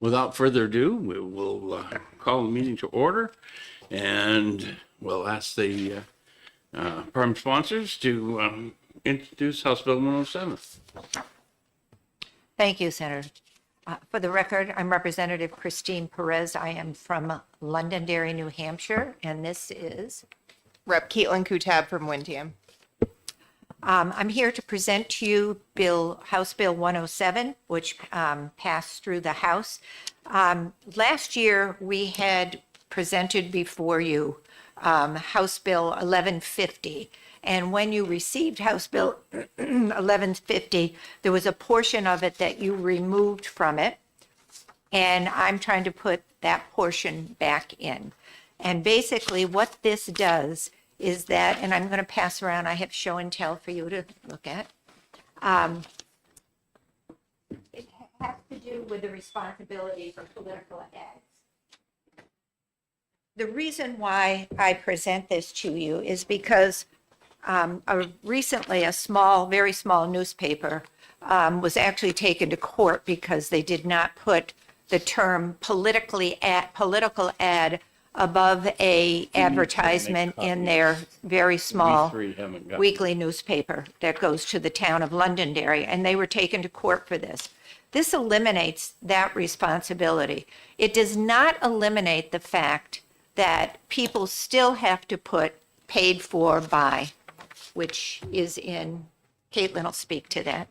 Without further ado, we will call the meeting to order, and we'll ask the program sponsors to introduce House Bill 107. Thank you, Senator. For the record, I'm Representative Christine Perez. I am from Londonderry, New Hampshire, and this is... Rep. Caitlin Kutab from Windham. I'm here to present to you House Bill 107, which passed through the House. Last year, we had presented before you House Bill 1150. And when you received House Bill 1150, there was a portion of it that you removed from it. And I'm trying to put that portion back in. And basically what this does is that, and I'm going to pass around, I have show and tell for you to look at. It has to do with the responsibility for political ads. The reason why I present this to you is because recently a very small newspaper was actually taken to court because they did not put the term political ad above a advertisement in their very small weekly newspaper that goes to the town of Londonderry, and they were taken to court for this. This eliminates that responsibility. It does not eliminate the fact that people still have to put paid for by, which is in, Caitlin will speak to that.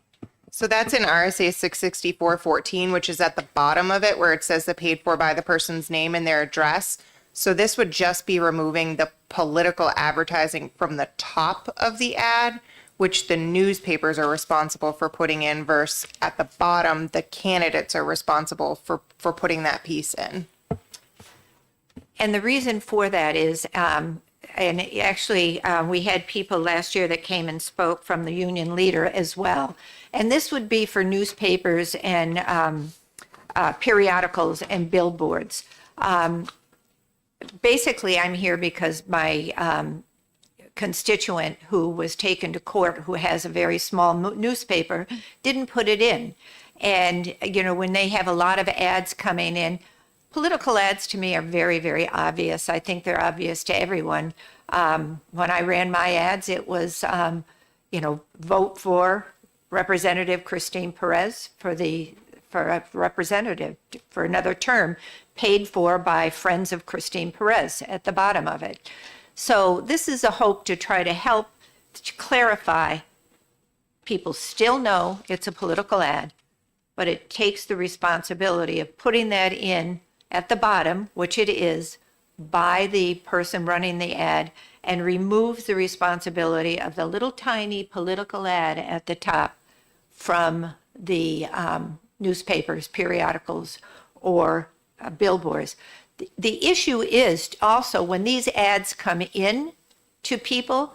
So that's in RSA 664-14, which is at the bottom of it where it says the paid for by the person's name and their address. So this would just be removing the political advertising from the top of the ad, which the newspapers are responsible for putting in, versus at the bottom, the candidates are responsible for putting that piece in. And the reason for that is, and actually, we had people last year that came and spoke from the union leader as well. And this would be for newspapers and periodicals and billboards. Basically, I'm here because my constituent who was taken to court, who has a very small newspaper, didn't put it in. And, you know, when they have a lot of ads coming in, political ads to me are very, very obvious. I think they're obvious to everyone. When I ran my ads, it was, vote for Representative Christine Perez for a representative for another term, paid for by Friends of Christine Perez at the bottom of it. So this is a hope to try to help to clarify. People still know it's a political ad, but it takes the responsibility of putting that in at the bottom, which it is, by the person running the ad, and removes the responsibility of the little tiny political ad at the top from the newspapers, periodicals, or billboards. The issue is also when these ads come in to people,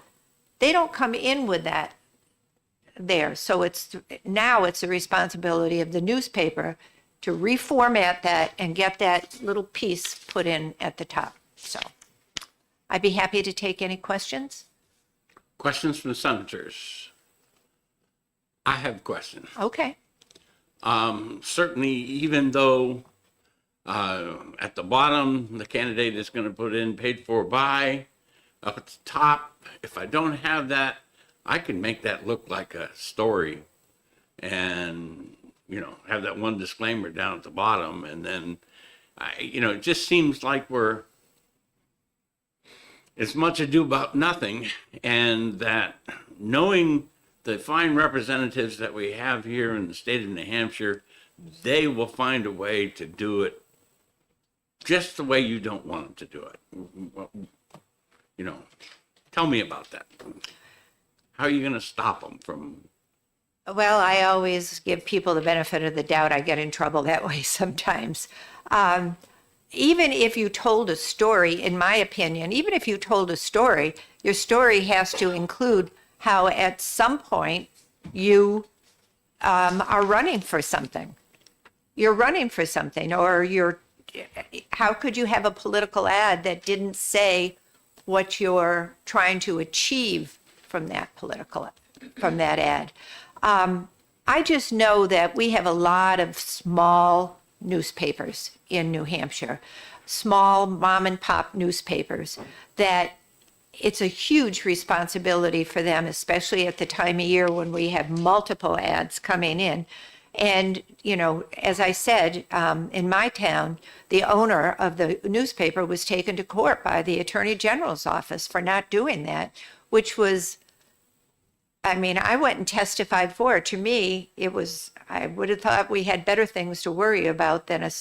they don't come in with that there. So now it's the responsibility of the newspaper to reformat that and get that little piece put in at the top. So I'd be happy to take any questions. Questions from the senators? I have questions. Okay. Certainly, even though at the bottom, the candidate is going to put in paid for by, up at the top, if I don't have that, I can make that look like a story and, have that one disclaimer down at the bottom. And then, it just seems like it's much ado about nothing. And that knowing the fine representatives that we have here in the state of New Hampshire, they will find a way to do it just the way you don't want them to do it. Tell me about that. How are you going to stop them from? Well, I always give people the benefit of the doubt. I get in trouble that way sometimes. Even if you told a story, in my opinion, even if you told a story, your story has to include how at some point you are running for something. You're running for something, or how could you have a political ad that didn't say what you're trying to achieve from that ad? I just know that we have a lot of small newspapers in New Hampshire, small mom and pop newspapers, that it's a huge responsibility for them, especially at the time of year when we have multiple ads coming in. And, you know, as I said, in my town, the owner of the newspaper was taken to court by the Attorney General's office for not doing that, which was, I mean, I went and testified for it. To me, it was, I would have thought we had better things to worry about than a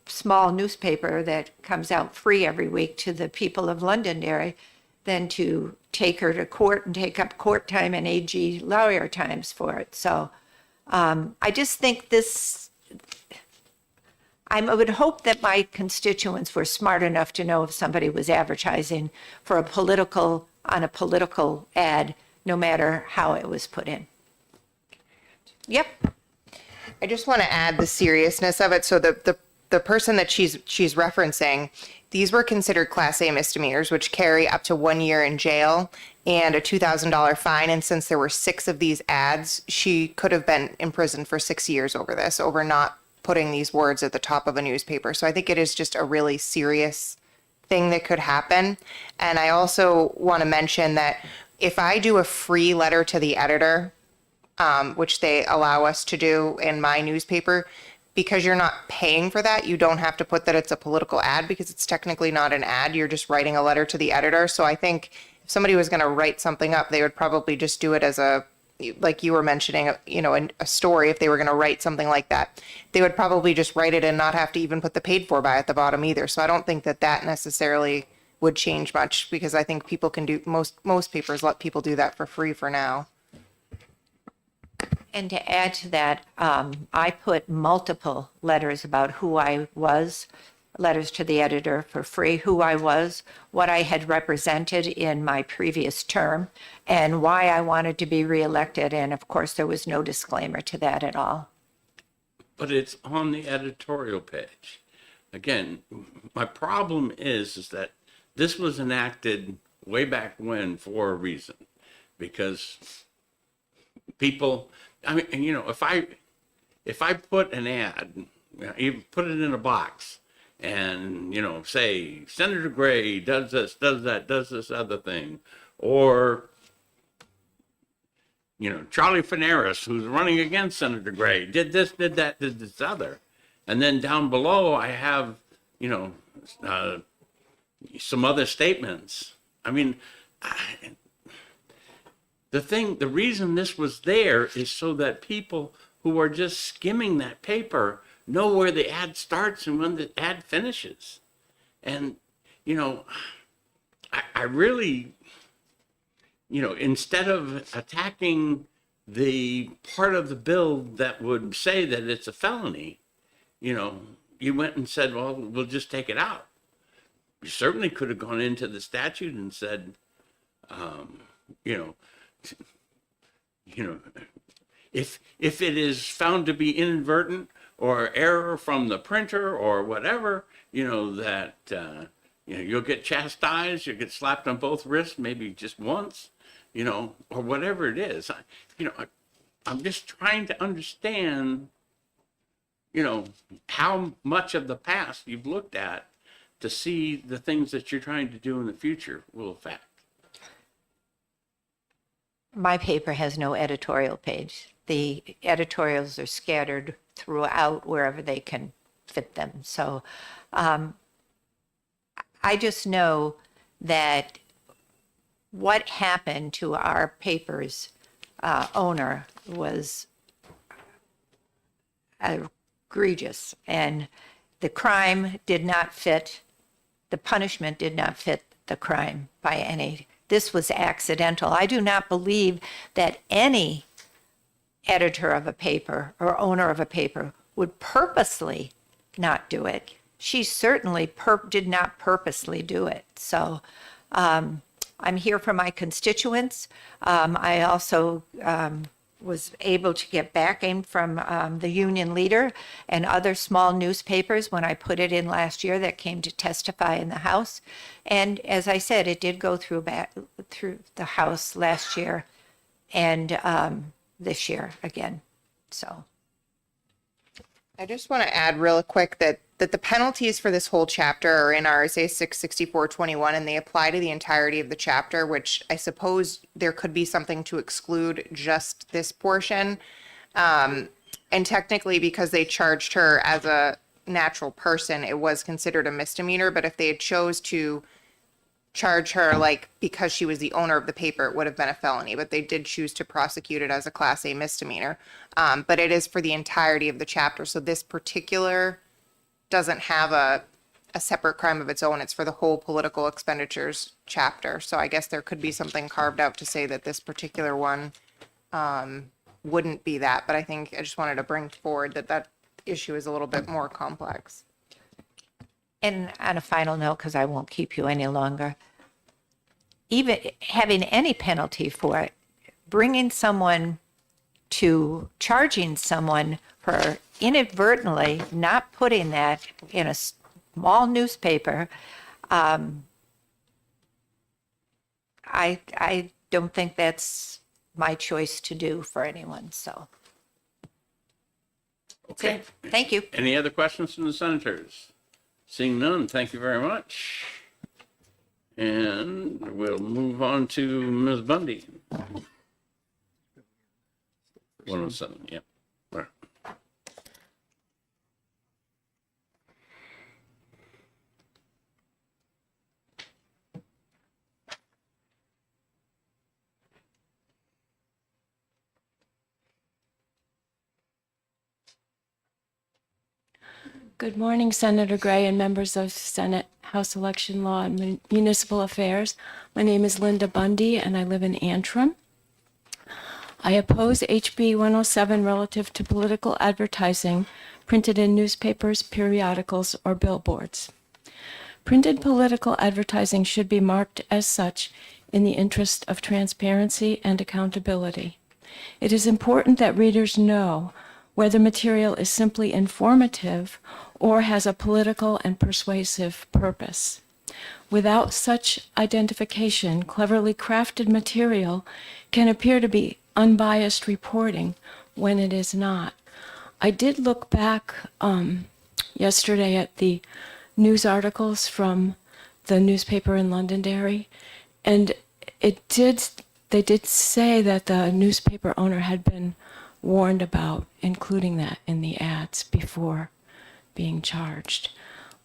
small newspaper that comes out free every week to the people of Londonderry than to take her to court and take up court time and AG lawyer times for it. So I just think this, I would hope that my constituents were smart enough to know if somebody was advertising for a political, on a political ad, no matter how it was put in. Yep. I just want to add the seriousness of it. So the person that she's referencing, these were considered Class A misdemeanors, which carry up to 1 year in jail and a $2,000 fine. And since there were 6 of these ads, she could have been imprisoned for 6 years over this, over not putting these words at the top of a newspaper. So I think it is just a really serious thing that could happen. And I also want to mention that if I do a free letter to the editor, which they allow us to do in my newspaper, because you're not paying for that, you don't have to put that it's a political ad because it's technically not an ad. You're just writing a letter to the editor. So I think if somebody was going to write something up, they would probably just do it as a, like you were mentioning, you know, a story. If they were going to write something like that, they would probably just write it and not have to even put the paid for by at the bottom either. So I don't think that that necessarily would change much, because I think people can do, most papers let people do that for free for now. And to add to that, I put multiple letters about who I was, letters to the editor for free, who I was, what I had represented in my previous term, and why I wanted to be reelected. And of course, there was no disclaimer to that at all. But it's on the editorial page. Again, my problem is that this was enacted way back when for a reason, because people, I mean, you know, if I put an ad, you put it in a box and, you know, say Senator Gray does this, does that, does this other thing, or, you know, Charlie Finaris, who's running against Senator Gray, did this, did that, did this other. And then down below, I have, you know, some other statements. I mean, the reason this was there is so that people who are just skimming that paper know where the ad starts and when the ad finishes. And, you know, I really, you know, instead of attacking the part of the bill that would say that it's a felony, you know, you went and said, well, we'll just take it out. You certainly could have gone into the statute and said, you know, if it is found to be inadvertent or error from the printer or whatever, you know, that, you know, you'll get chastised, you'll get slapped on both wrists, maybe just once, you know, or whatever it is. I'm just trying to understand, you know, how much of the past you've looked at to see the things that you're trying to do in the future will affect. My paper has no editorial page. The editorials are scattered throughout wherever they can fit them. So I just know that what happened to our paper's owner was egregious, and the crime did not fit, the punishment did not fit the crime by any. This was accidental. I do not believe that any editor of a paper or owner of a paper would purposely not do it. She certainly did not purposely do it. So I'm here for my constituents. I also was able to get backing from the union leader and other small newspapers when I put it in last year that came to testify in the House. And as I said, it did go through the House last year and this year again. So I just want to add real quick that the penalties for this whole chapter are in RSA 664-21, and they apply to the entirety of the chapter, which I suppose there could be something to exclude just this portion. And technically, because they charged her as a natural person, it was considered a misdemeanor. But if they had chose to charge her like because she was the owner of the paper, it would have been a felony. But they did choose to prosecute it as a Class A misdemeanor. But it is for the entirety of the chapter. So this particular doesn't have a separate crime of its own. It's for the whole political expenditures chapter. So I guess there could be something carved out to say that this particular one wouldn't be that. But I think I just wanted to bring forward that issue is a little bit more complex. And on a final note, because I won't keep you any longer, even having any penalty for it, bringing someone to charging someone for inadvertently not putting that in a small newspaper, I don't think that's my choice to do for anyone. So, Okay. thank you. Any other questions from the senators? Seeing none, thank you very much. And we'll move on to Ms. Bundy. 107, yeah. Where? Good morning, Senator Gray and members of Senate House Election Law and Municipal Affairs. My name is Linda Bundy, and I live in Antrim. I oppose HB 107 relative to political advertising printed in newspapers, periodicals, or billboards. Printed political advertising should be marked as such in the interest of transparency and accountability. It is important that readers know whether material is simply informative or has a political and persuasive purpose. Without such identification, cleverly crafted material can appear to be unbiased reporting when it is not. I did look back yesterday at the news articles from the newspaper in Londonderry, and they did say that the newspaper owner had been warned about including that in the ads before being charged.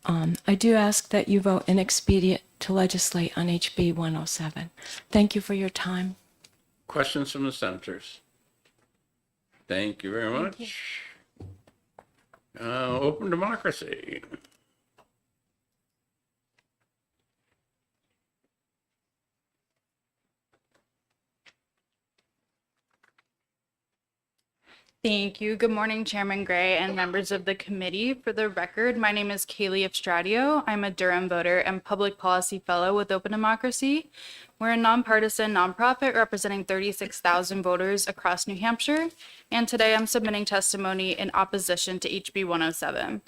I do ask that you vote inexpedient to legislate on HB 107. Thank you for your time. Questions from the senators? Thank you very much. Open democracy. Thank you. Good morning, Chairman Gray and members of the committee. For the record, my name is Kaylee Estradio. I'm a Durham voter and public policy fellow with Open Democracy. We're a nonpartisan nonprofit representing 36,000 voters across New Hampshire. And today I'm submitting testimony in opposition to HB 107.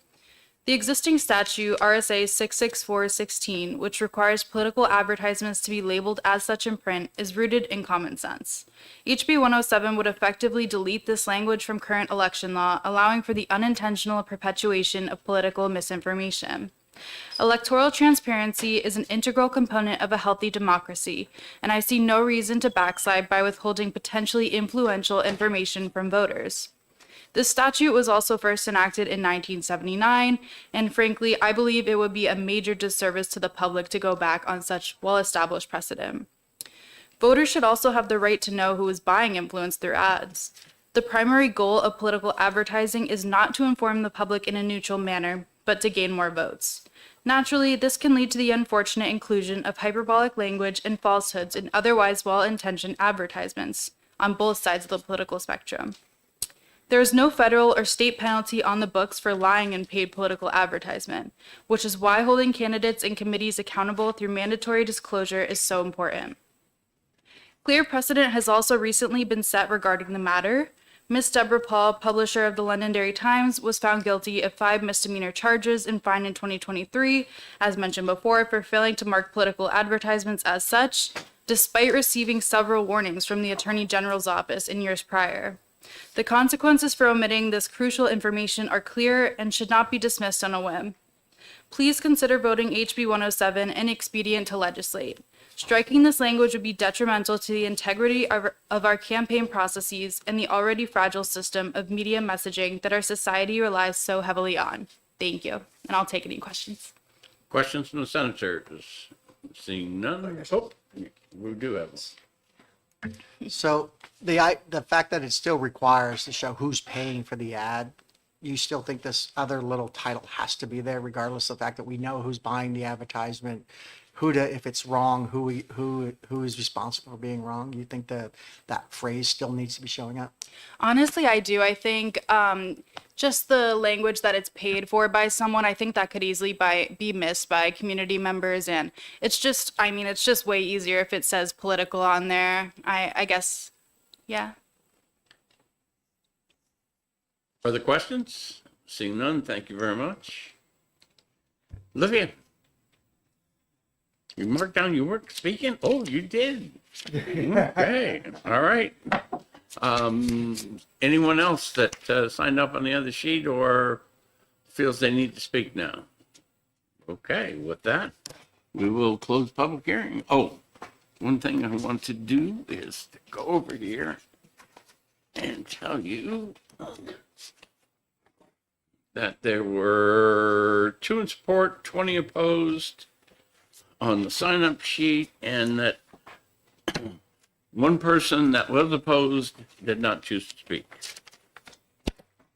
The existing statute, RSA 66416, which requires political advertisements to be labeled as such in print, is rooted in common sense. HB 107 would effectively delete this language from current election law, allowing for the unintentional perpetuation of political misinformation. Electoral transparency is an integral component of a healthy democracy, and I see no reason to backslide by withholding potentially influential information from voters. This statute was also first enacted in 1979, and frankly, I believe it would be a major disservice to the public to go back on such well-established precedent. Voters should also have the right to know who is buying influence through ads. The primary goal of political advertising is not to inform the public in a neutral manner, but to gain more votes. Naturally, this can lead to the unfortunate inclusion of hyperbolic language and falsehoods in otherwise well-intentioned advertisements on both sides of the political spectrum. There is no federal or state penalty on the books for lying in paid political advertisement, which is why holding candidates and committees accountable through mandatory disclosure is so important. Clear precedent has also recently been set regarding the matter. Ms. Deborah Paul, publisher of the Londonderry Times, was found guilty of 5 misdemeanor charges and fined in 2023, as mentioned before, for failing to mark political advertisements as such, despite receiving several warnings from the Attorney General's office in years prior. The consequences for omitting this crucial information are clear and should not be dismissed on a whim. Please consider voting HB 107 inexpedient to legislate. Striking this language would be detrimental to the integrity of our campaign processes and the already fragile system of media messaging that our society relies so heavily on. Thank you, and I'll take any questions. Questions from the senators? Seeing none? Oh, we do have one. So the fact that it still requires to show who's paying for the ad, you still think this other little title has to be there regardless of the fact that we know who's buying the advertisement, if it's wrong, who is responsible for being wrong? You think that phrase still needs to be showing up? Honestly, I do. I think just the language that it's paid for by someone, I think that could easily be missed by community members. And it's just, I mean, it's just way easier if it says political on there. I guess, yeah. Further questions? Seeing none, thank you very much. Olivia? You marked down you weren't speaking? Oh, you did. Okay, all right. Anyone else that signed up on the other sheet or feels they need to speak now? Okay, with that, we will close public hearing. Oh, one thing I want to do is to go over here and tell you that there were 2 in support, 20 opposed on the sign-up sheet, and that one person that was opposed did not choose to speak.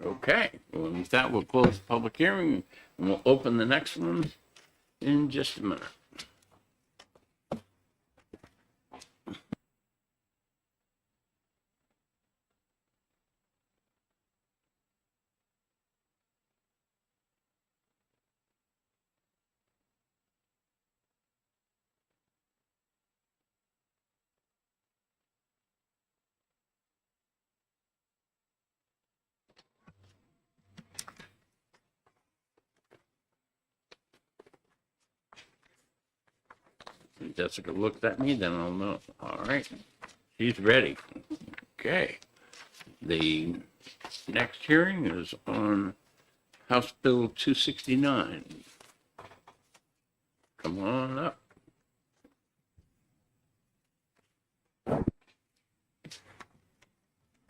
Okay, well, with that, we'll close the public hearing, and we'll open the next one in just a minute. If Jessica looked at me, then I'll know. All right, she's ready. Okay. The next hearing is on House Bill 269. Come on up.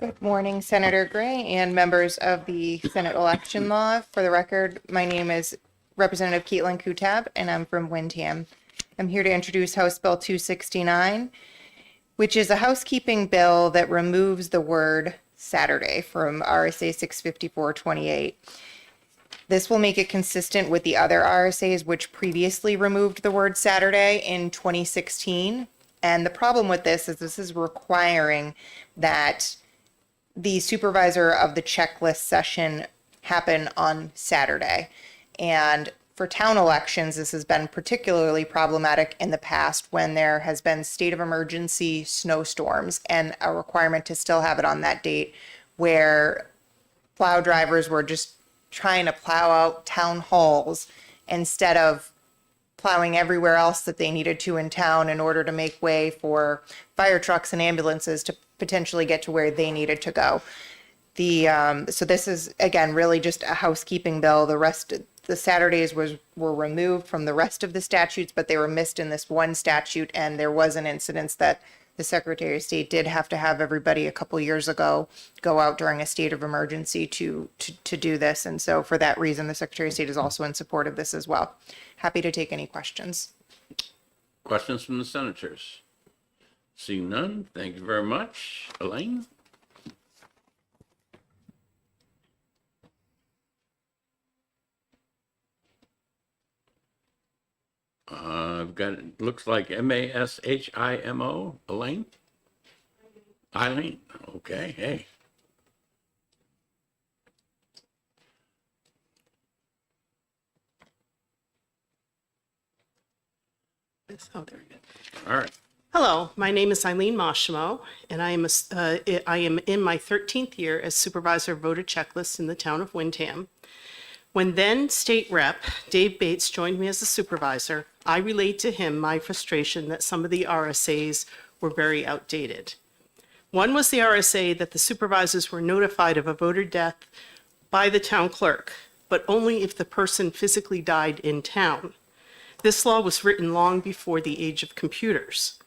Good morning, Senator Gray and members of the Senate Election Law. For the record, my name is Representative Caitlin Kutab, and I'm from Windham. I'm here to introduce House Bill 269, which is a housekeeping bill that removes the word Saturday from RSA 65428. This will make it consistent with the other RSAs, which previously removed the word Saturday in 2016. And the problem with this is requiring that the supervisor of the checklist session happen on Saturday. And for town elections, this has been particularly problematic in the past when there has been state of emergency snowstorms and a requirement to still have it on that date, where plow drivers were just trying to plow out town halls instead of plowing everywhere else that they needed to in town in order to make way for fire trucks and ambulances to potentially get to where they needed to go. So this is, again, really just a housekeeping bill. The Saturdays were removed from the rest of the statutes, but they were missed in this one statute. And there was an incident that the Secretary of State did have to have everybody a couple years ago go out during a state of emergency to do this. And so for that reason, the Secretary of State is also in support of this as well. Happy to take any questions. Questions from the senators? Seeing none, thank you very much. Elaine? I've got, it looks like Mashimo, Elaine? Eileen, okay, hey. Oh, there we go. All right. Hello, my name is Eileen Moshimo, and I am in my 13th year as supervisor of voter checklists in the town of Windham. When then State Rep Dave Bates joined me as a supervisor, I relayed to him my frustration that some of the RSAs were very outdated. One was the RSA that the supervisors were notified of a voter death by the town clerk, but only if the person physically died in town. This law was written long before the age of computers.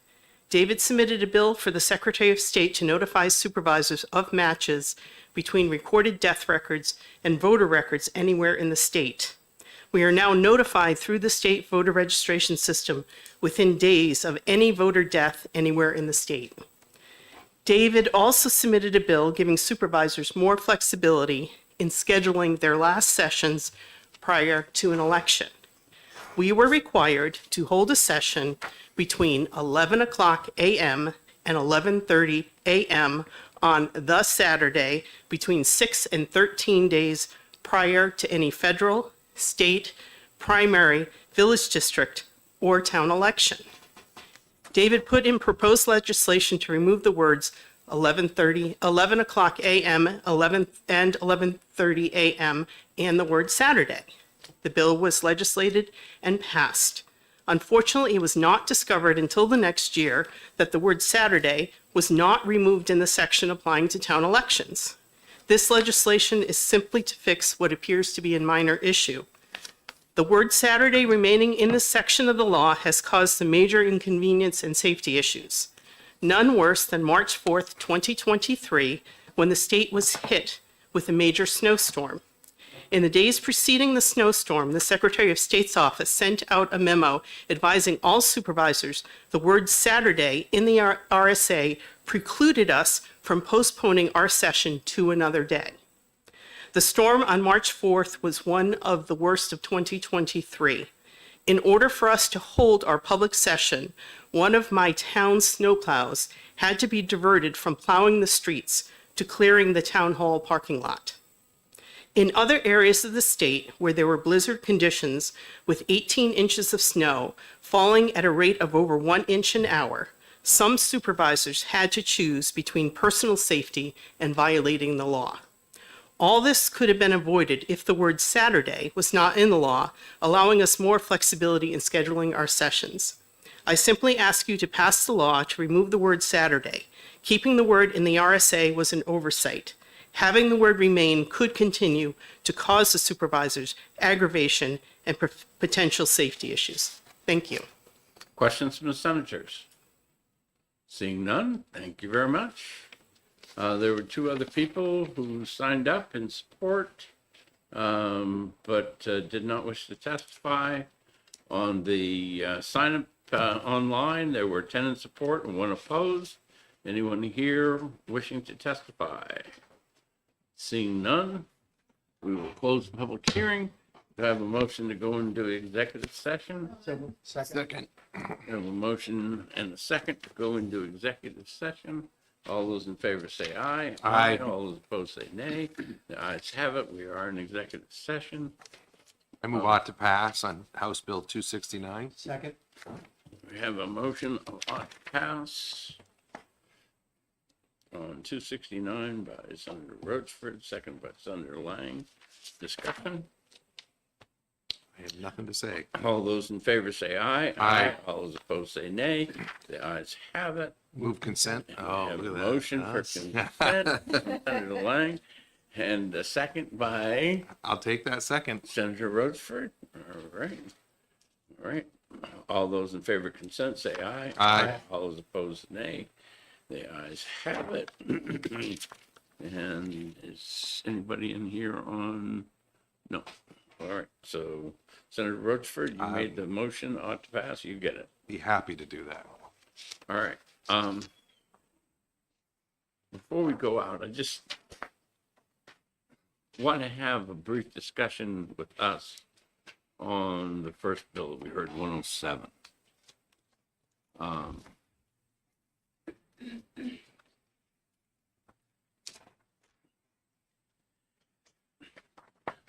David submitted a bill for the Secretary of State to notify supervisors of matches between recorded death records and voter records anywhere in the state. We are now notified through the state voter registration system within days of any voter death anywhere in the state. David also submitted a bill giving supervisors more flexibility in scheduling their last sessions prior to an election. We were required to hold a session between 11 o'clock a.m. and 11:30 a.m. on the Saturday between 6 and 13 days prior to any federal, state, primary, village district, or town election. David put in proposed legislation to remove the words 11 o'clock a.m., 11:30 a.m., and the word Saturday. The bill was legislated and passed. Unfortunately, it was not discovered until the next year that the word Saturday was not removed in the section applying to town elections. This legislation is simply to fix what appears to be a minor issue. The word Saturday remaining in this section of the law has caused some major inconvenience and safety issues. None worse than March 4th, 2023, when the state was hit with a major snowstorm. In the days preceding the snowstorm, the Secretary of State's office sent out a memo advising all supervisors the word Saturday in the RSA precluded us from postponing our session to another day. The storm on March 4th was one of the worst of 2023. In order for us to hold our public session, one of my town snowplows had to be diverted from plowing the streets to clearing the town hall parking lot. In other areas of the state where there were blizzard conditions with 18 inches of snow falling at a rate of over 1 inch an hour, some supervisors had to choose between personal safety and violating the law. All this could have been avoided if the word Saturday was not in the law, allowing us more flexibility in scheduling our sessions. I simply ask you to pass the law to remove the word Saturday. Keeping the word in the RSA was an oversight. Having the word remain could continue to cause the supervisors aggravation and potential safety issues. Thank you. Questions from the senators? Seeing none, thank you very much. There were two other people who signed up in support, but did not wish to testify. On the sign up online, there were 10 in support and 1 opposed. Anyone here wishing to testify? Seeing none, we will close the public hearing. Do I have a motion to go into executive session? Second. I have a motion and a second to go into executive session. All those in favor say aye. Aye. All those opposed say nay. The ayes have it. We are in executive session. I move on to pass on House Bill 269. Second. We have a motion on pass on 269 by Senator Roachford, second by Senator Lang. Discussion? I have nothing to say. All those in favor say aye. Aye. All those opposed say nay. The ayes have it. Move consent. We Oh, have a look at that. motion for consent, Senator Lang, and a second by I'll take that second. Senator Roachford. All right. All right. All those in favor of consent say aye. Aye. All those opposed, nay. The ayes have it. And is anybody in here on? No. All right. So Senator Roachford, you made the motion, ought to pass. You get it. Be happy to do that. All right. Before we go out, I just want to have a brief discussion with us on the first bill that we heard, 107.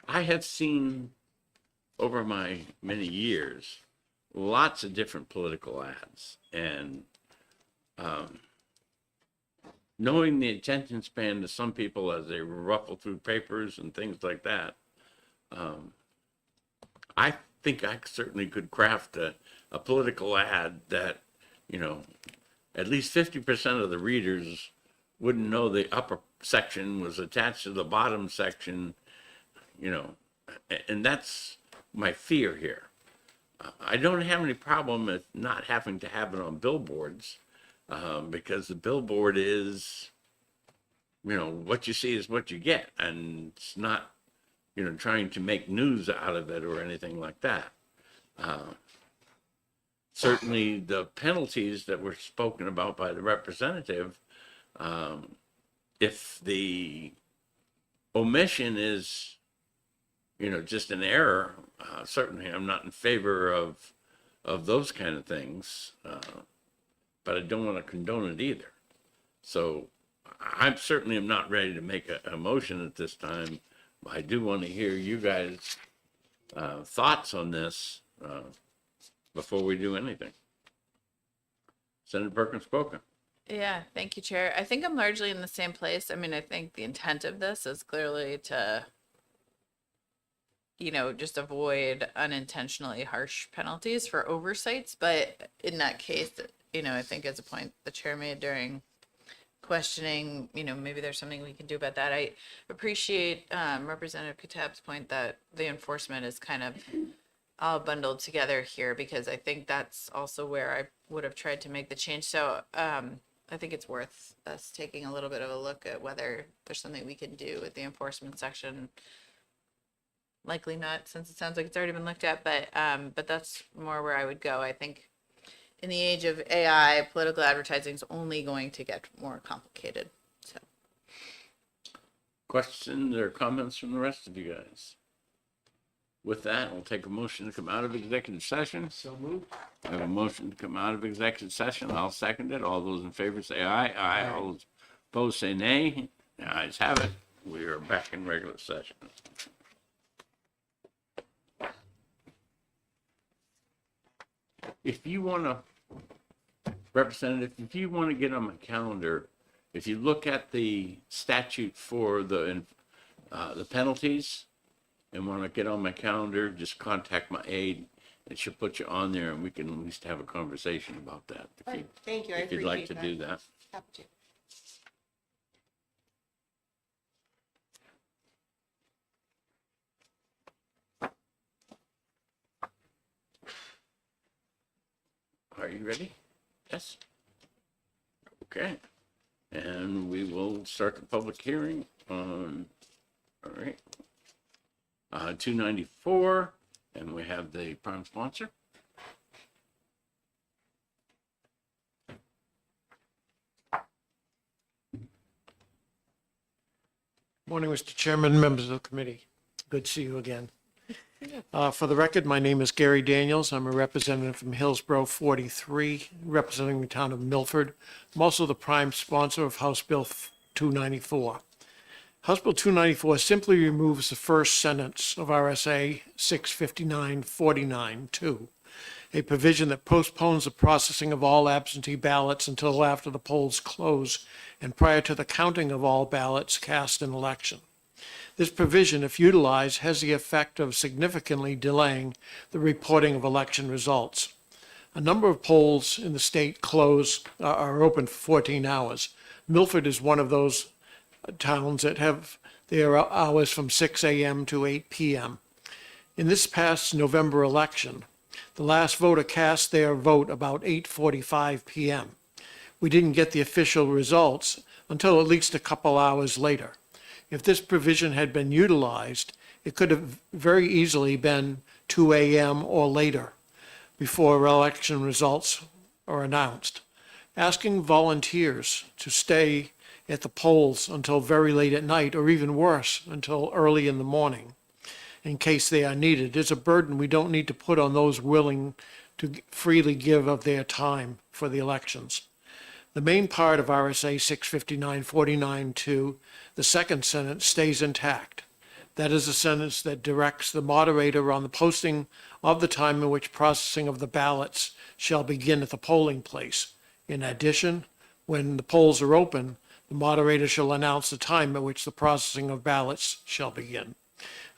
I have seen over my many years lots of different political ads, and knowing the attention span to some people as they ruffle through papers and things like that, I think I certainly could craft a political ad that, you know, at least 50% of the readers wouldn't know the upper section was attached to the bottom section, and that's my fear here. I don't have any problem with not having to have it on billboards, because the billboard is, what you see is what you get, and it's not, trying to make news out of it or anything like that. Certainly the penalties that were spoken about by the representative, if the omission is, just an error, certainly I'm not in favor of those kind of things, but I don't want to condone it either. So I certainly am not ready to make a motion at this time. I do want to hear you guys' thoughts on this before we do anything. Senator Perkins Spoken. Yeah, thank you, Chair. I think I'm largely in the same place. I mean, I think the intent of this is clearly to, just avoid unintentionally harsh penalties for oversights. But in that case, I think as a point the chair made during questioning, maybe there's something we can do about that. I appreciate Representative Katab's point that the enforcement is kind of all bundled together here, because I think that's also where I would have tried to make the change. So I think it's worth us taking a little bit of a look at whether there's something we can do with the enforcement section. Likely not, since it sounds like it's already been looked at, but that's more where I would go. I think in the age of AI, political advertising is only going to get more complicated. So, Questions or comments from the rest of you guys? With that, I'll take a motion to come out of executive session. So moved. I have a motion to come out of executive session. I'll second it. All those in favor say aye. Aye. All those opposed say nay. The ayes have it. We are back in regular session. If you want to, Representative, if you want to get on my calendar, if you look at the statute for the penalties and want to get on my calendar, just contact my aide. It should put you on there, and we can at least have a conversation about that. Thank you. I If you'd like to appreciate do that. Happy to. Are you ready? Yes? Okay. And we will start the public hearing on, all right, 294, and we have the prime sponsor. Morning, Mr. Chairman, members of the committee. Good to see you again. For the record, my name is Gary Daniels. I'm a representative from Hillsborough 43, representing the town of Milford. I'm also the prime sponsor of House Bill 294. House Bill 294 simply removes the first sentence of RSA 659-49-2, a provision that postpones the processing of all absentee ballots until after the polls close and prior to the counting of all ballots cast in election. This provision, if utilized, has the effect of significantly delaying the reporting of election results. A number of polls in the state are open for 14 hours. Milford is one of those towns that have their hours from 6 a.m. to 8 p.m. In this past November election, the last voter cast their vote about 8:45 p.m. We didn't get the official results until at least a couple hours later. If this provision had been utilized, it could have very easily been 2 a.m. or later before election results are announced. Asking volunteers to stay at the polls until very late at night, or even worse, until early in the morning, in case they are needed, is a burden we don't need to put on those willing to freely give of their time for the elections. The main part of RSA 659-49-2, the second sentence, stays intact. That is a sentence that directs the moderator on the posting of the time in which processing of the ballots shall begin at the polling place. In addition, when the polls are open, the moderator shall announce the time at which the processing of ballots shall begin.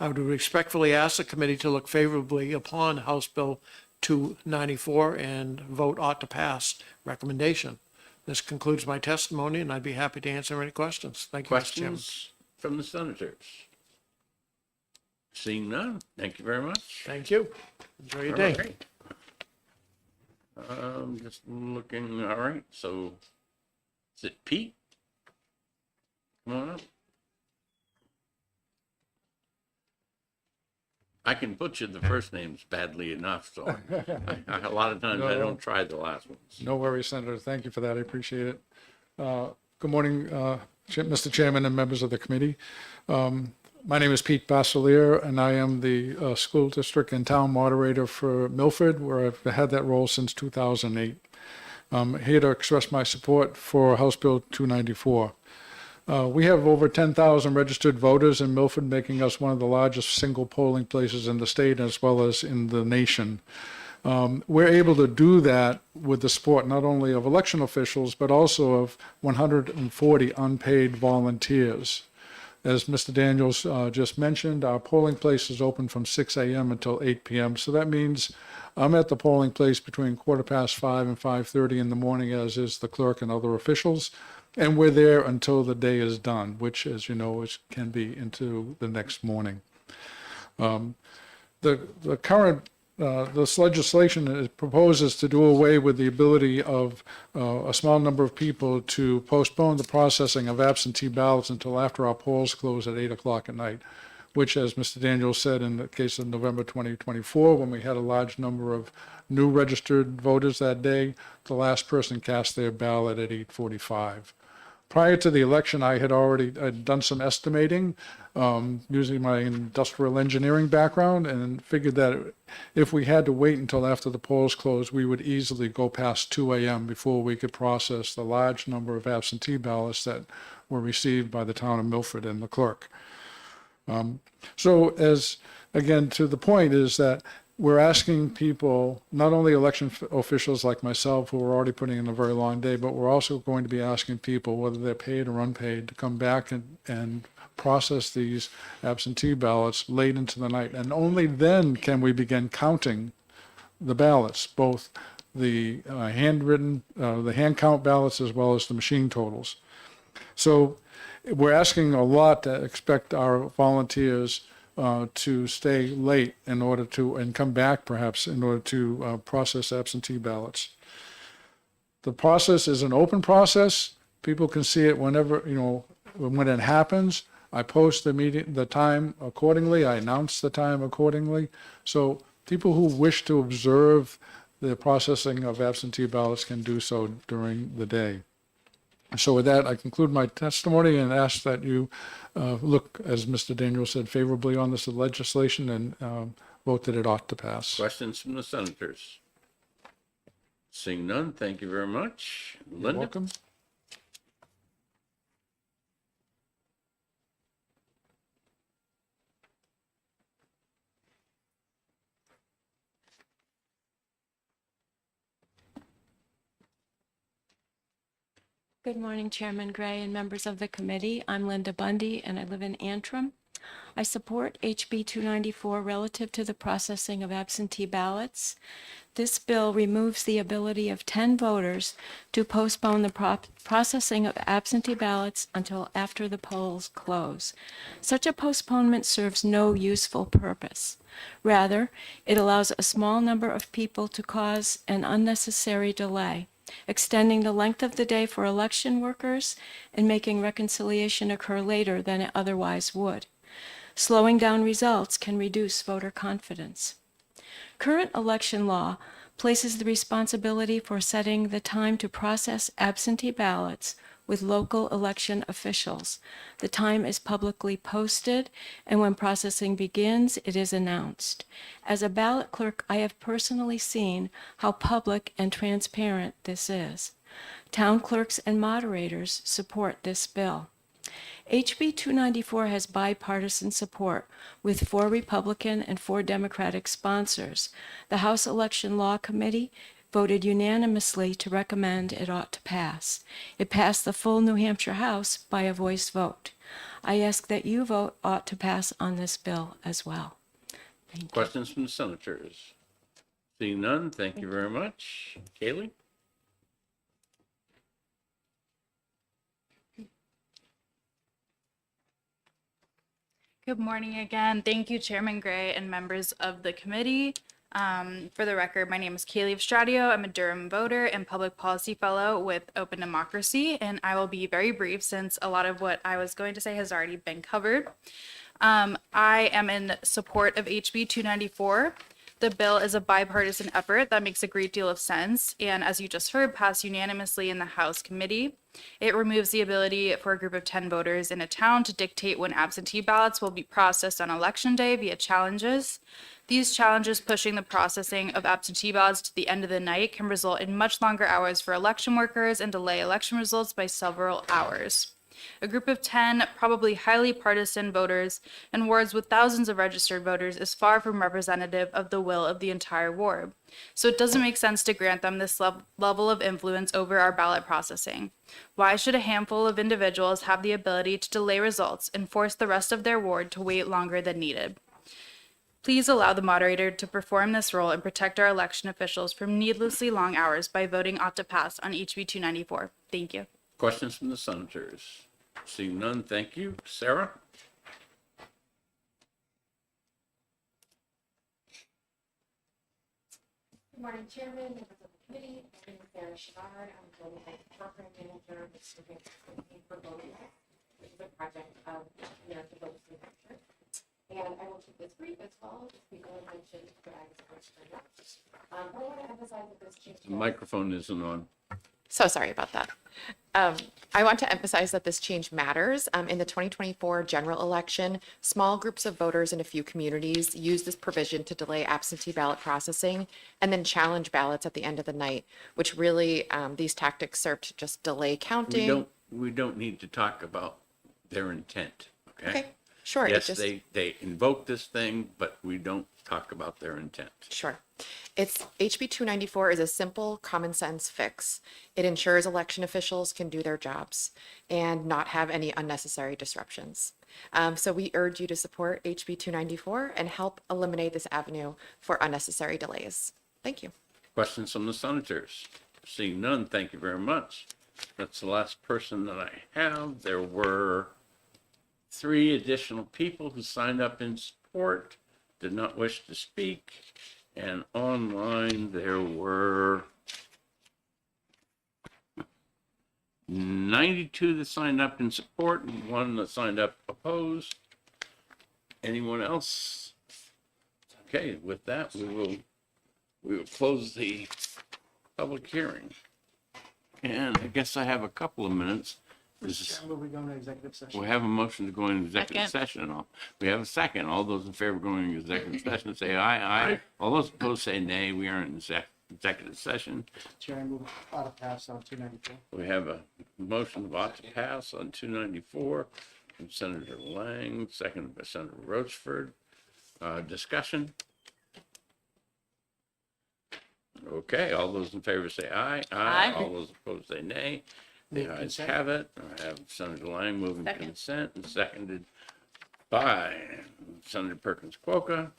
I would respectfully ask the committee to look favorably upon House Bill 294 and vote ought to pass recommendation. This concludes my testimony, and I'd be happy to answer any questions. Thank you, Mr. Chairman. Questions from the senators? Seeing none, thank you very much. Thank you. Enjoy your All day. right. Just looking, all right, so is it Pete? Come on up. I can butcher the first names badly enough, so a lot of times I don't try the last ones. No worries, Senator. Thank you for that. I appreciate it. Good morning, Mr. Chairman and members of the committee. My name is Pete Basselier, and I am the school district and town moderator for Milford, where I've had that role since 2008. I'm here to express my support for House Bill 294. We have over 10,000 registered voters in Milford, making us one of the largest single polling places in the state as well as in the nation. We're able to do that with the support not only of election officials, but also of 140 unpaid volunteers. As Mr. Daniels just mentioned, our polling place is open from 6 a.m. until 8 p.m. So that means I'm at the polling place between 5:15 and 5:30 in the morning, as is the clerk and other officials. And we're there until the day is done, which, as you know, can be into the next morning. The current this legislation proposes to do away with the ability of a small number of people to postpone the processing of absentee ballots until after our polls close at 8 o'clock at night, which, as Mr. Daniels said, in the case of November 2024, when we had a large number of new registered voters that day, the last person cast their ballot at 8:45. Prior to the election, I had already done some estimating using my industrial engineering background, and figured that if we had to wait until after the polls closed, we would easily go past 2 a.m. before we could process the large number of absentee ballots that were received by the town of Milford and the clerk. So as, again, to the point is that we're asking people, not only election officials like myself who are already putting in a very long day, but we're also going to be asking people, whether they're paid or unpaid, to come back and process these absentee ballots late into the night. And only then can we begin counting the ballots, both the handwritten, the hand count ballots as well as the machine totals. So we're asking a lot to expect our volunteers to stay late in order to, and come back perhaps in order to process absentee ballots. The process is an open process. People can see it whenever, when it happens. I post the time accordingly. I announce the time accordingly. So people who wish to observe the processing of absentee ballots can do so during the day. So with that, I conclude my testimony and ask that you look, as Mr. Daniel said, favorably on this legislation and vote that it ought to pass. Questions from the senators? Seeing none, thank you very much. You're Linda? welcome. Good morning, Chairman Gray and members of the committee. I'm Linda Bundy, and I live in Antrim. I support HB 294 relative to the processing of absentee ballots. This bill removes the ability of 10 voters to postpone the processing of absentee ballots until after the polls close. Such a postponement serves no useful purpose. Rather, it allows a small number of people to cause an unnecessary delay, extending the length of the day for election workers and making reconciliation occur later than it otherwise would. Slowing down results can reduce voter confidence. Current election law places the responsibility for setting the time to process absentee ballots with local election officials. The time is publicly posted, and when processing begins, it is announced. As a ballot clerk, I have personally seen how public and transparent this is. Town clerks and moderators support this bill. HB 294 has bipartisan support with 4 Republican and 4 Democratic sponsors. The House Election Law Committee voted unanimously to recommend it ought to pass. It passed the full New Hampshire House by a voice vote. I ask that you vote ought to pass on this bill as well. Thank you. Questions from the senators? Seeing none, thank you very much. Kaylee? Good morning again. Thank you, Chairman Gray and members of the committee. For the record, my name is Kaylee Stradio. I'm a Durham voter and public policy fellow with Open Democracy, and I will be very brief since a lot of what I was going to say has already been covered. I am in support of HB 294. The bill is a bipartisan effort that makes a great deal of sense, and as you just heard, passed unanimously in the House committee. It removes the ability for a group of 10 voters in a town to dictate when absentee ballots will be processed on election day via challenges. These challenges pushing the processing of absentee ballots to the end of the night can result in much longer hours for election workers and delay election results by several hours. A group of 10 probably highly partisan voters in wards with thousands of registered voters is far from representative of the will of the entire ward. So it doesn't make sense to grant them this level of influence over our ballot processing. Why should a handful of individuals have the ability to delay results and force the rest of their ward to wait longer than needed? Please allow the moderator to perform this role and protect our election officials from needlessly long hours by voting ought to pass on HB 294. Thank you. Questions from the senators? Seeing none, thank you. Sarah? Good morning, Chairman, members of the committee. My name is Sarah Shivard. I'm the Global Health Program Manager with Student Campaign for Voting Rights, which is a project of the American Voters in Hampshire. And I will keep this brief as well, just because I mentioned that I was first turned up. But I want to emphasize that this change. The microphone isn't on. So sorry about that. I want to emphasize that this change matters. In the 2024 general election, small groups of voters in a few communities used this provision to delay absentee ballot processing and then challenge ballots at the end of the night, which really, these tactics serve to just delay counting. We don't need to talk about their intent, okay? Okay, sure. Yes, they invoke this thing, but we don't talk about their intent. Sure. It's HB 294 is a simple common sense fix. It ensures election officials can do their jobs and not have any unnecessary disruptions. So we urge you to support HB 294 and help eliminate this avenue for unnecessary delays. Thank you. Questions from the senators? Seeing none, thank you very much. That's the last person that I have. There were 3 additional people who signed up in support, did not wish to speak. And online, there were 92 that signed up in support and 1 that signed up opposed. Anyone else? Okay, with that, we will close the public hearing. And I guess I have a couple of minutes. Will we go into executive session? We have a motion to go into executive Second. session. We have a second. All those in favor of going into executive session say aye, aye. All those opposed say nay. We are in executive session. Chair, I move out of pass on 294. We have a motion of ought to pass on 294 from Senator Lang, seconded by Senator Roachford. Discussion? Okay, all those in favor say aye. Aye. All those opposed say nay. The Move ayes consent. have it. I have Senator Lang moving Second. consent and seconded by Senator Perkins Quokka.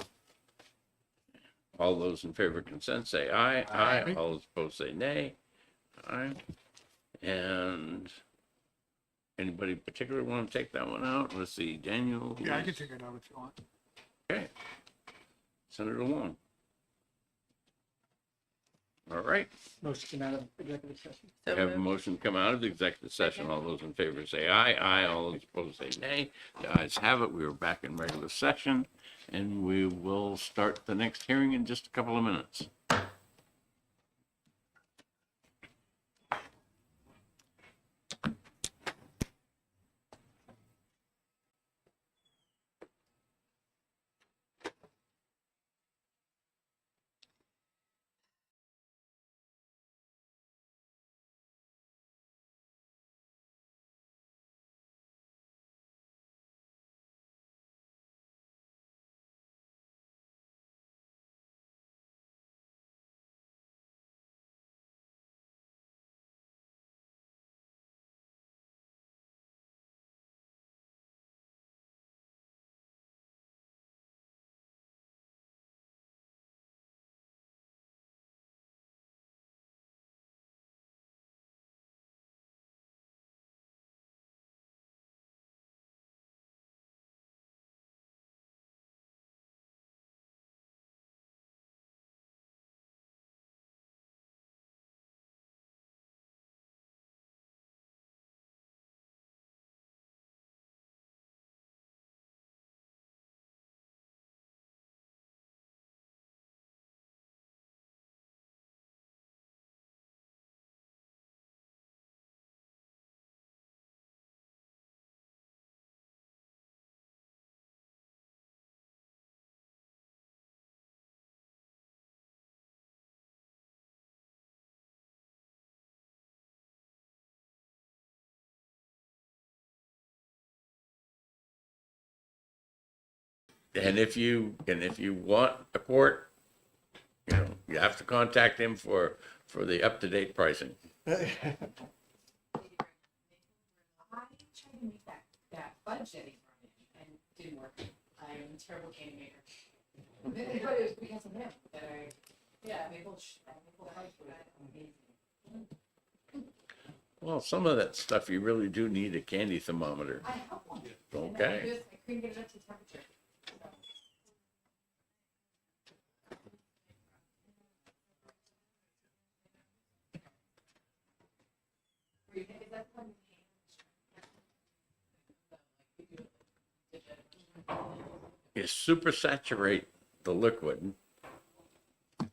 All those in favor of consent say aye. Aye. All those opposed say nay. Aye. And anybody particularly want to take that one out? Let's see, Daniel. Yeah, I can take it out if you want. Okay. Senator Long. All right. Motion to come out of executive session. We have a motion to come out of the executive session. All those in favor say aye. Aye. All those opposed say nay. The ayes have it. We are back in regular session, and we will start the next hearing in just a couple of minutes. And if you want a quart, you have to contact him for the up-to-date pricing. I tried to make that fudge that he brought in and didn't work. I'm a terrible candy maker. But it was because of him that maple fudge was amazing. Well, some of that stuff you really do need a candy thermometer. I have one. Okay. I couldn't get it up to temperature. You super saturate the liquid,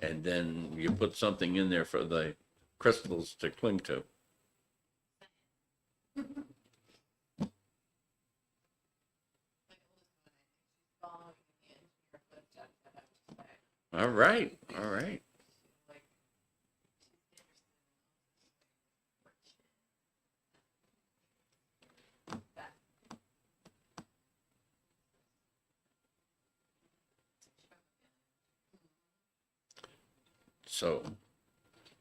and then you put something in there for the crystals to cling to. All right, all right. So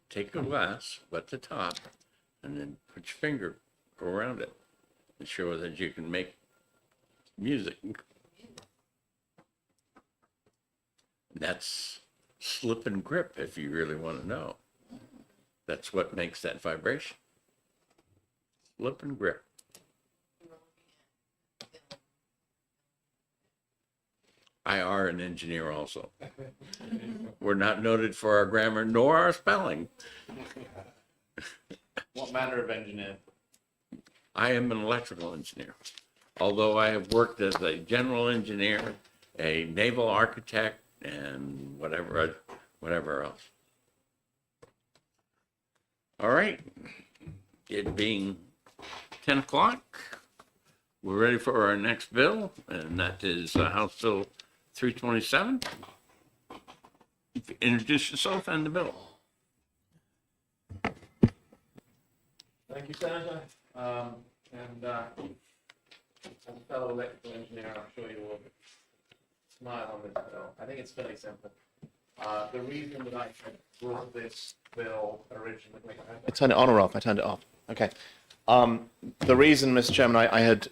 take a glass, wet the top, and then put your finger around it. Ensure that you can make music. That's slip and grip if you really want to know. That's what makes that vibration. Slip and grip. I are an engineer also. We're not noted for our grammar nor our spelling. What manner of engineer? I am an electrical engineer. Although I have worked as a general engineer, a naval architect, and whatever else. All right. It being 10 o'clock, we're ready for our next bill, and that is House Bill 327. Introduce yourself and the bill. Thank you, Senator. As a fellow electrical engineer, I'm sure you will smile on this bill. I think it's fairly simple. The reason that I brought this bill originally... I turned it on or off? I turned it off. Okay. The reason, Mr. Chairman, I had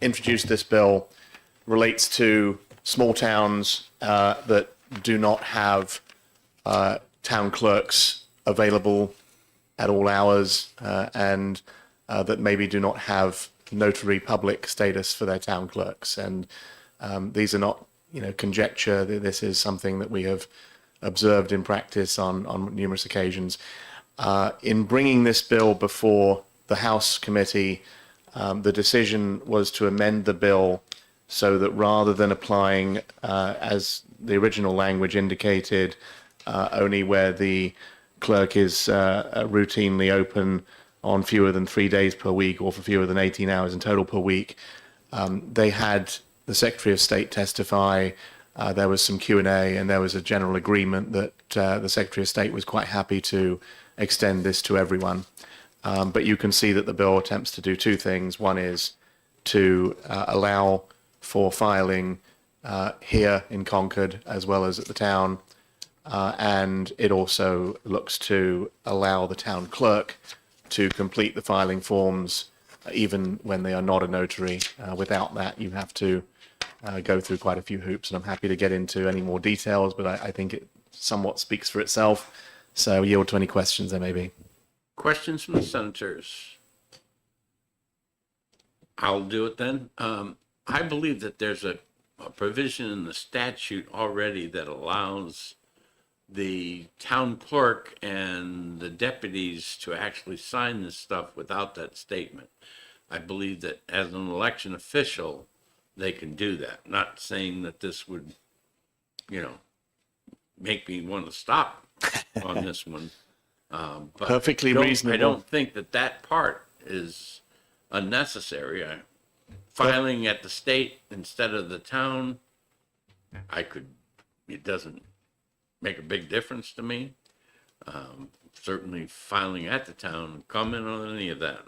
introduced this bill relates to small towns that do not have town clerks available at all hours and that maybe do not have notary public status for their town clerks. And these are not, conjecture. This is something that we have observed in practice on numerous occasions. In bringing this bill before the House committee, the decision was to amend the bill so that rather than applying, as the original language indicated, only where the clerk is routinely open on fewer than 3 days per week or for fewer than 18 hours in total per week, they had the Secretary of State testify. There was some Q&A, and there was a general agreement that the Secretary of State was quite happy to extend this to everyone. But you can see that the bill attempts to do two things. One is to allow for filing here in Concord as well as at the town, and it also looks to allow the town clerk to complete the filing forms even when they are not a notary. Without that, you have to go through quite a few hoops, and I'm happy to get into any more details, but I think it somewhat speaks for itself. So yield to any questions there may be. Questions from the senators? I'll do it then. I believe that there's a provision in the statute already that allows the town clerk and the deputies to actually sign this stuff without that statement. I believe that as an election official, they can do that. Not saying that this would, make me want to stop on this one. But Perfectly reasonable. I don't think that part is unnecessary. Filing at the state instead of the town, it doesn't make a big difference to me. Certainly filing at the town, comment on any of that.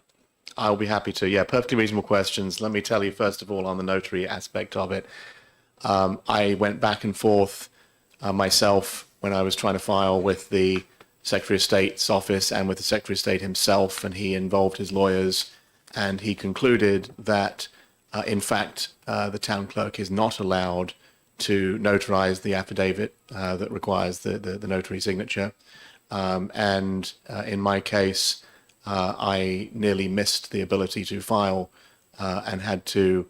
I'll be happy to. Yeah, perfectly reasonable questions. Let me tell you, first of all, on the notary aspect of it. I went back and forth myself when I was trying to file with the Secretary of State's office and with the Secretary of State himself, and he involved his lawyers, and he concluded that, in fact, the town clerk is not allowed to notarize the affidavit that requires the notary signature. In my case, I nearly missed the ability to file and had to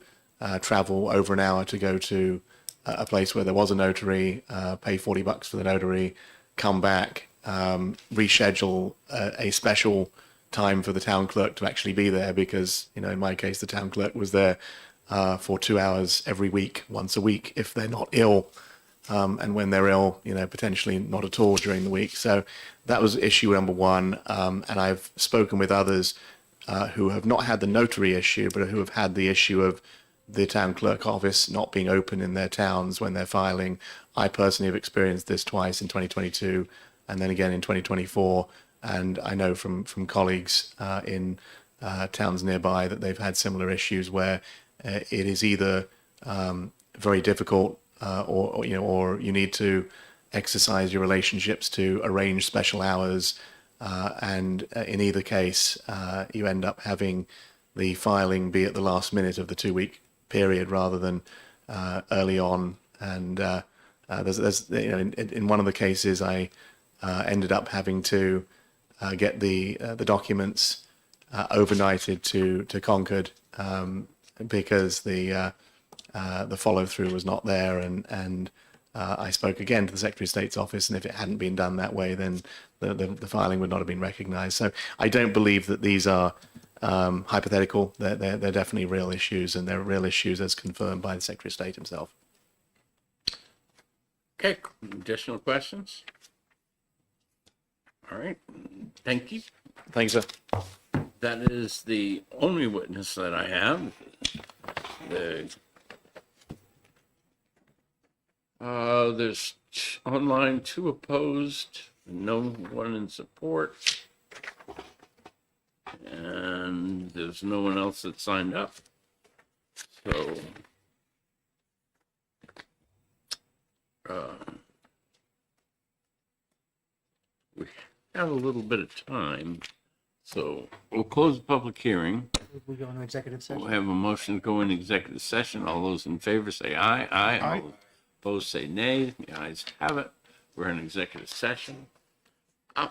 travel over an hour to go to a place where there was a notary, pay $40 for the notary, come back, reschedule a special time for the town clerk to actually be there because, in my case, the town clerk was there for 2 hours every week, once a week, if they're not ill. And when they're ill, potentially not at all during the week. So that was issue number one. And I've spoken with others who have not had the notary issue, but who have had the issue of the town clerk office not being open in their towns when they're filing. I personally have experienced this twice in 2022 and then again in 2024. And I know from colleagues in towns nearby that they've had similar issues where it is either very difficult or you need to exercise your relationships to arrange special hours. And in either case, you end up having the filing be at the last minute of the 2-week period rather than early on. And there's in one of the cases, I ended up having to get the documents overnighted to Concord because the follow through was not there, and I spoke again to the Secretary of State's office, and if it hadn't been done that way, then the filing would not have been recognised. So I don't believe that these are hypothetical. They're definitely real issues, and they're real issues as confirmed by the Secretary of State himself. Okay, additional questions? All right, thank you. Thanks, sir. That is the only witness that I have. There's online 2 opposed, no one in support. And there's no one else that signed up. So, we have a little bit of time. So we'll close the public hearing. We go into executive session. We'll have a motion to go into executive session. All those in favor say aye. Aye. Aye. All opposed say nay. The ayes have it. We're in executive session. I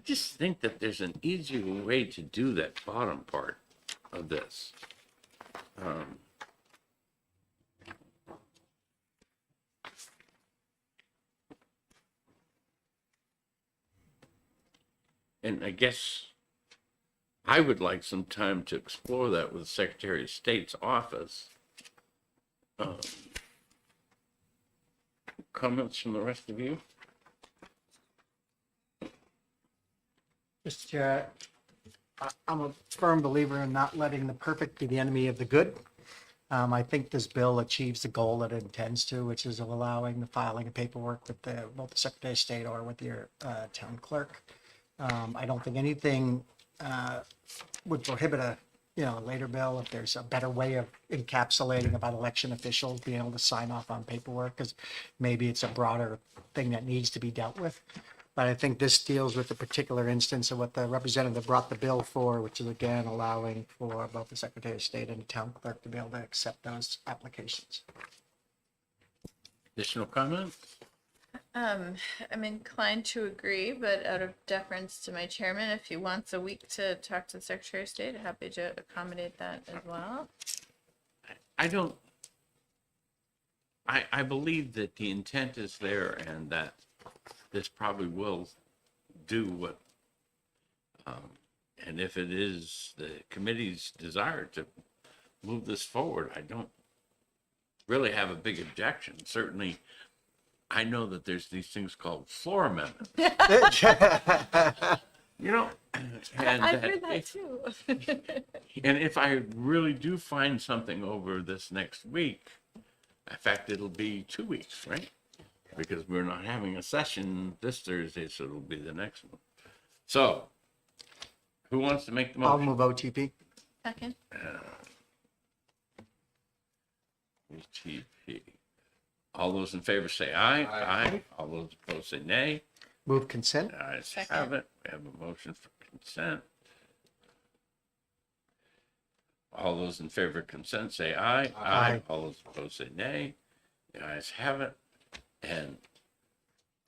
just think that there's an easier way to do that bottom part of this. And I guess I would like some time to explore that with the Secretary of State's office. Comments from the rest of you? Mr. Chair, I'm a firm believer in not letting the perfect be the enemy of the good. I think this bill achieves the goal that it intends to, which is allowing the filing of paperwork with both the Secretary of State or with your town clerk. I don't think anything would prohibit a later bill if there's a better way of encapsulating about election officials being able to sign off on paperwork, because maybe it's a broader thing that needs to be dealt with. But I think this deals with the particular instance of what the representative brought the bill for, which is again allowing for both the Secretary of State and the town clerk to be able to accept those applications. Additional comments? I'm inclined to agree, but out of deference to my chairman, if he wants a week to talk to the Secretary of State, happy to accommodate that as well. I believe that the intent is there and that this probably will do what, and if it is the committee's desire to move this forward, I don't really have a big objection. Certainly, I know that there's these things called floor amendments. And I've heard that too. and if I really do find something over this next week, in fact, it'll be 2 weeks, right? Because we're not having a session this Thursday, so it'll be the next one. So, who wants to make the I'll motion? move OTP. Second. OTP. Okay. All those in favor say aye. Aye. All those opposed say nay. Move consent. The ayes Second. have it. We have a motion for consent. All those in favor of consent say aye. Aye. All those opposed say nay. The ayes have it. And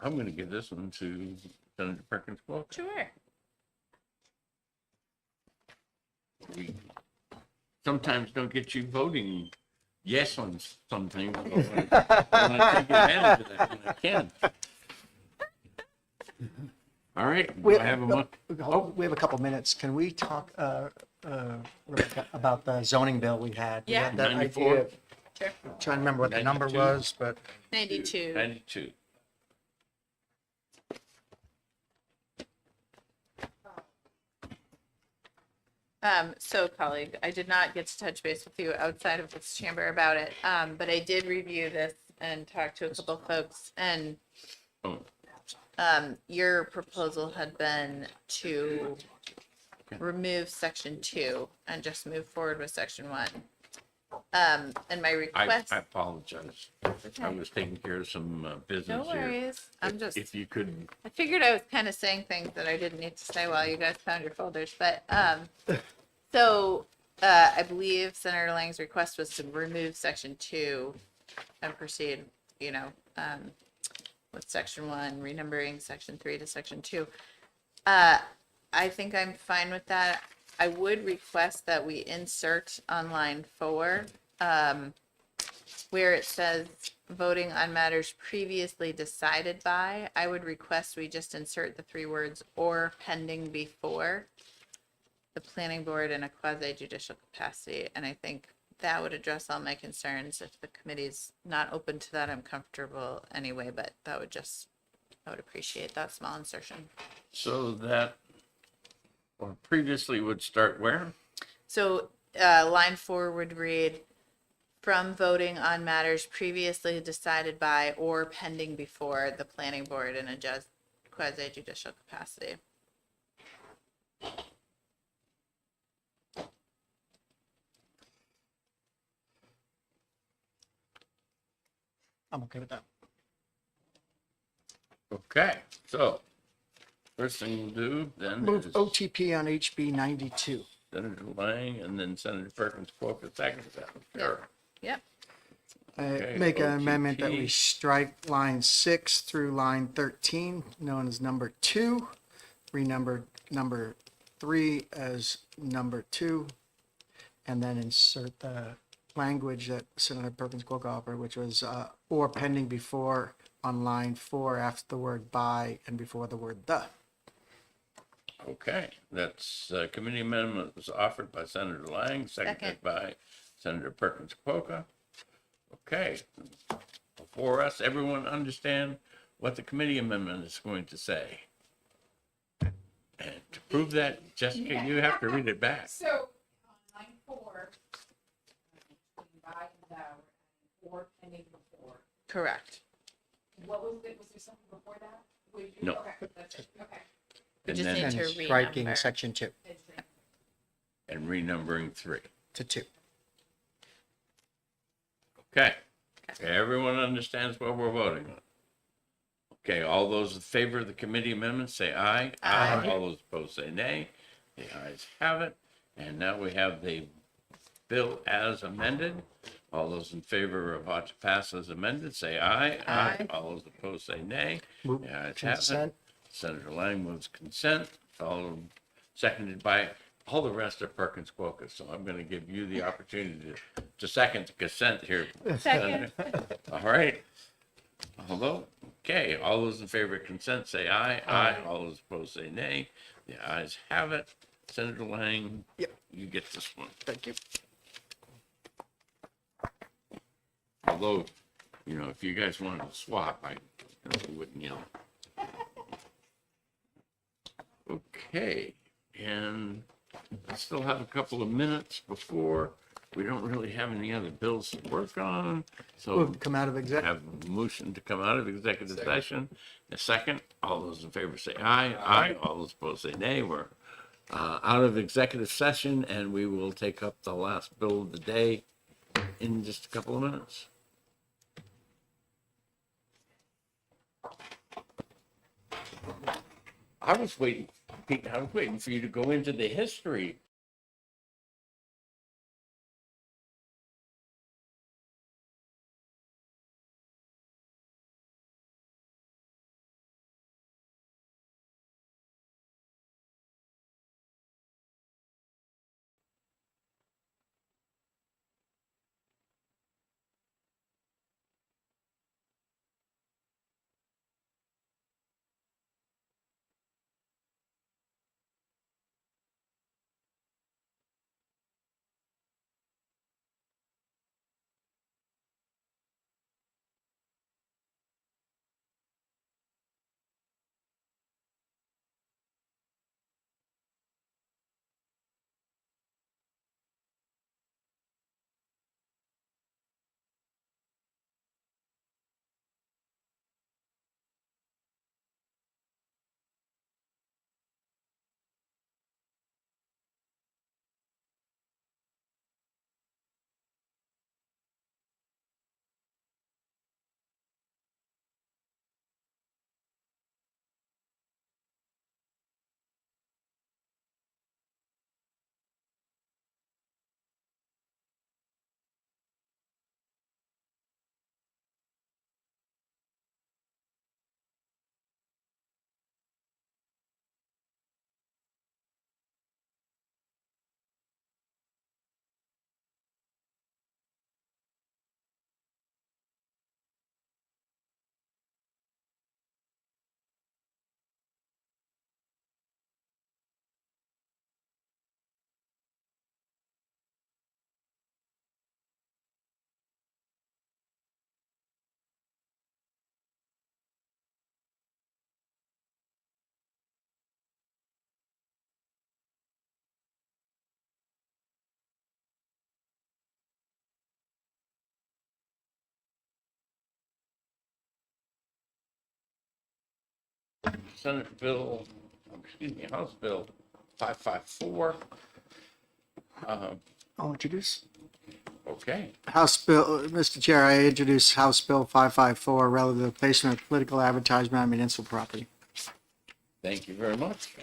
I'm going to give this one to Senator Perkins Cook. Sure. We sometimes don't get you voting yes on something. But I want to take advantage of that when I can. All right. Do I have a We have a couple minutes. Can we talk, Rebecca, about the zoning bill we had? We Yeah. had that 94? idea of- Sure. Trying to remember what the number 92? was, but 92. 92. So colleague, I did not get to touch base with you outside of this chamber about it, but I did review this and talk to a couple folks, and Oh, your proposal had been to remove section 2 and just move forward with section 1. And my I request, apologize. I was taking care of some no business here. worries, I'm just, If you could, I figured I was kind of saying things that I didn't need to say while you guys found your folders, but, so, I believe Senator Lang's request was to remove section 2 and proceed, with section 1, renumbering section 3 to section 2. I think I'm fine with that. I would request that we insert on line 4, where it says voting on matters previously decided by. I would request we just insert the 3 words or pending before the planning board in a quasi judicial capacity. And I think that would address all my concerns. If the committee's not open to that, I'm comfortable anyway, but I would appreciate that small insertion. so that, or previously would start where? So, line 4 would read, from voting on matters previously decided by or pending before the planning board in a quasi judicial capacity. I'm okay with that. Okay, so first thing we'll do then Move is OTP on HB 92. Senator Lang and then Senator Perkins Cook a second to that. Sure. Yep. Okay, I make an amendment that we OTP. strike line 6 through line 13, known as number 2, renumber number 3 as number 2, and then insert the language that Senator Perkins Cook offered, which was or pending before on line 4 after the word by and before the word the. Okay, that's committee amendment was offered by Senator Lang, seconded Second. by Senator Perkins Cook. Okay, before us, everyone understand what the committee amendment is going to say. And to prove that, Jessica, you have to read it back. So, on line 4, by and thou, or pending before. Correct. What was it? Was there something before that? No. Okay, that's it. Okay. We And just then, need And to striking renumber. section 2 and renumbering 3. to 2. Okay, everyone understands what we're voting on. Okay, all those in favor of the committee amendment, say aye. Aye. All those opposed, say nay. The ayes have it. And now we have the bill as amended. All those in favor of ought to pass as amended, say aye. Aye. All those opposed, say nay. Move The ayes have it. consent. Senator Lang moves consent, followed, seconded by, all the rest are Perkins Quokka. So I'm going to give you the opportunity to second the consent here. Second. All right. Although, okay, all those in favor of consent say aye. Aye. All those opposed say nay. The ayes have it. Senator Lang, Yep. you get this one. Thank you. Although, if you guys wanted to swap, I wouldn't yell. Okay, and I still have a couple of minutes before. We don't really have any other bills to work on, so Move to come out of exec. have a motion to come out of executive session. A second, all those in favor say aye. Aye. All those opposed say nay. We're out of executive session, and we will take up the last bill of the day in just a couple of minutes. I was waiting, Pete, I was waiting for you to go into the history. Senate Bill, excuse me, House Bill 554. I'll introduce. Okay, House Bill, Mr. Chair, I introduce House Bill 554 relative to the placement of political advertisement on municipal property. thank you very much.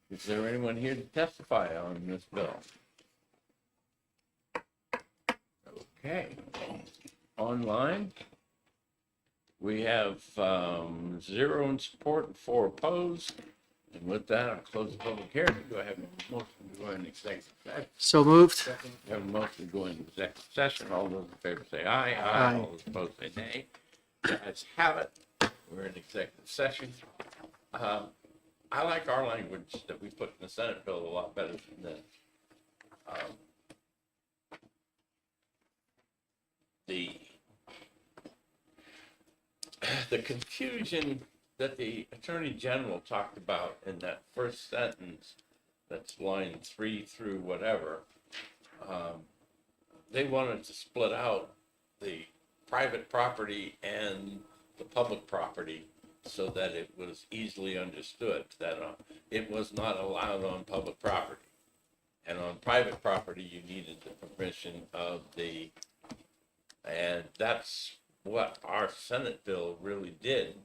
Is there anyone here to testify on this bill? Okay, online, we have 0 in support and 4 opposed. And with that, I'll close the public hearing. Do I have a motion to go into executive session? So moved. We have a motion to go into executive session. All those in favor say aye. Aye. All those opposed say nay. The ayes have it. We're in executive session. I like our language that we put in the Senate bill a lot better than this. The confusion that the Attorney General talked about in that first sentence, that's line 3 through whatever, they wanted to split out the private property and the public property so that it was easily understood that it was not allowed on public property. And on private property, you needed the permission of and that's what our Senate bill really did.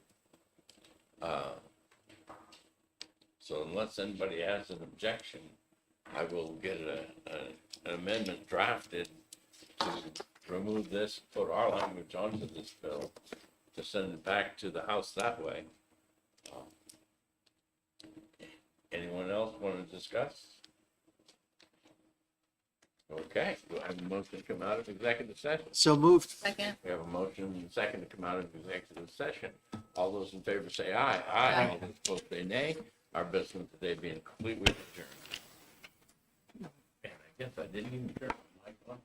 So unless anybody has an objection, I will get an amendment drafted to remove this, put our language onto this bill, to send it back to the House that way. Anyone else want to discuss? Okay, do I have a motion to come out of executive session? So moved. Second. We have a motion and a second to come out of executive session. All those in favor say aye. Aye. All those opposed say nay. Our business today being completely adjourned. And I guess I didn't even turn my mic on.